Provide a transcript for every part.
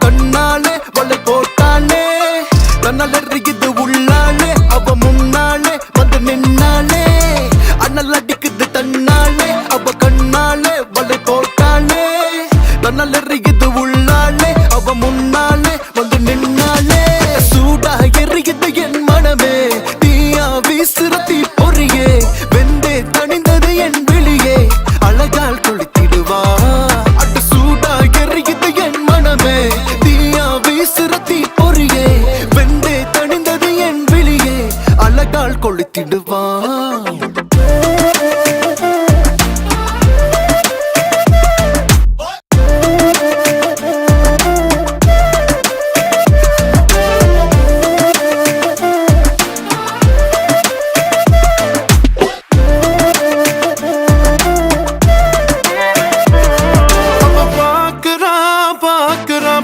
கண்ணாலே வளை போட்டாலே தன்னால் எறியுது உள்ளாலே அவ முன்னாலே வந்து நின்னாலே அண்ணல் அடிக்குது தன்னாலே அவ கண்ணாலே வளை போட்டாலே தன்னால் எறியுது உள்ளாலே அவ முன்னாலே வந்து நின்னாலே சூடா எறியுது என் மனமே தீயா வீசுற தீ பொறியே வெந்தே தணிந்தது என் வெளியே அழகால் கொளுத்திடுவா அட்டு சூடா எறியுது என் மனமே தீயா வீசுற தீ பொறியே வெந்தே தணிந்தது என் வெளியே அழகால் கொளுத்திடுவா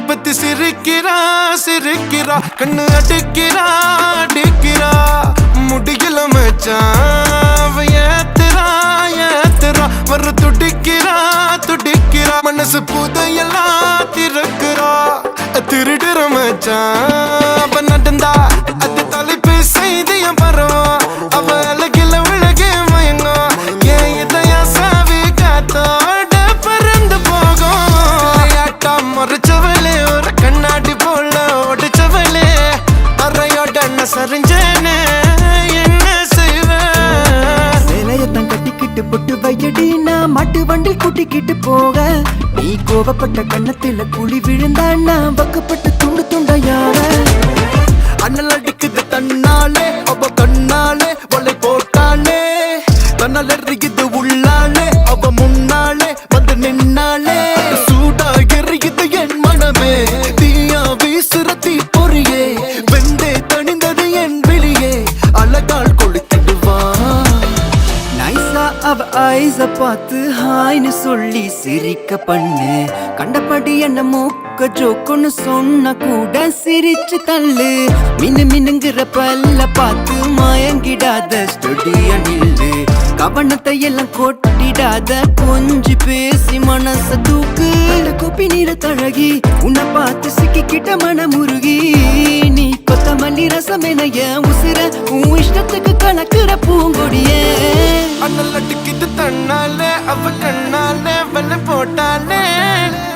பத்தி சிரிக்கிறா சிரிக்கிறா கண்ணு அடிக்கிறா அடிக்கிறா முடியல மச்சான் ஏத்துறா ஏத்துறா வர துடிக்கிறா துடிக்கிறா மனசு புதையெல்லாம் திறக்கிறா திருடுற மச்சான் நடந்தா அது தலைப்பு செய்திய பரவா அவ அழகில விலகி மயங்கும் ஏன் இதயா சாவி காத்தோட பறந்து போகும் முறைச்சவளே ஒரு கண்ணாடி போல ஒடிச்சவளே அறையோட சரிஞ்சேனே என்ன செய்வேன் சேலையத்தான் கட்டிக்கிட்டு பொட்டு வையடி நான் மாட்டு வண்டில் கூட்டிக்கிட்டு போக நீ கோபப்பட்ட கண்ணத்தில குழி விழுந்தா நான் வக்கப்பட்டு துண்டு துண்டையார அண்ணல் அடிக்குது தன்னாலே அவ கண்ணாலே வளை போட்டாலே தன்னால் எறியுது உள்ளாலே அவ முன்னாலே வந்து நின்னாலே சூடா எறியுது என் மனமே தீயா வீசுற தீ பொறியே வெந்தே தணிந்தது என் வெளியே அழகால் கொளுத்திடுவா நைசா அவ ஐஸ பார்த்து ஹாய்னு சொல்லி சிரிக்க பண்ணு கண்டபடி என்ன மூக்க ஜோக்குன்னு சொன்ன கூட சிரிச்சு தள்ளு மின்னு மினுங்கிற பல்ல பார்த்து மயங்கிடாத ஸ்டுடிய நில்லு கவனத்தை எல்லாம் கொட்டிடாத கொஞ்சி பேசி மனச தூக்கு கோப்பி நீர தழகி உன்னை பார்த்து சிக்கிக்கிட்ட மனமுருகி நீ கொத்தமல்லி ரசம் எனைய உசிர உன் இஷ்டத்துக்கு கலக்குற பூங்கொடியே அண்ணல் அடிக்குது தன்னாலே அவ கண்ணாலே வளை போட்டாலே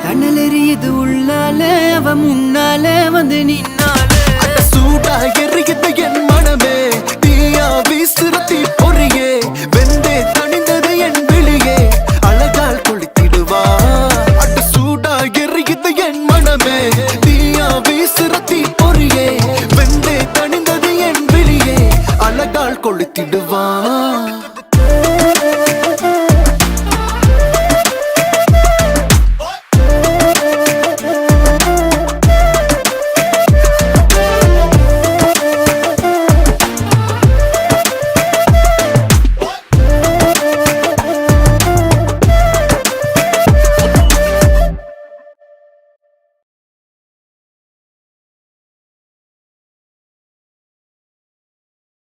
தன்னல் எறியுது உள்ளால அவ முன்னால வந்து நீ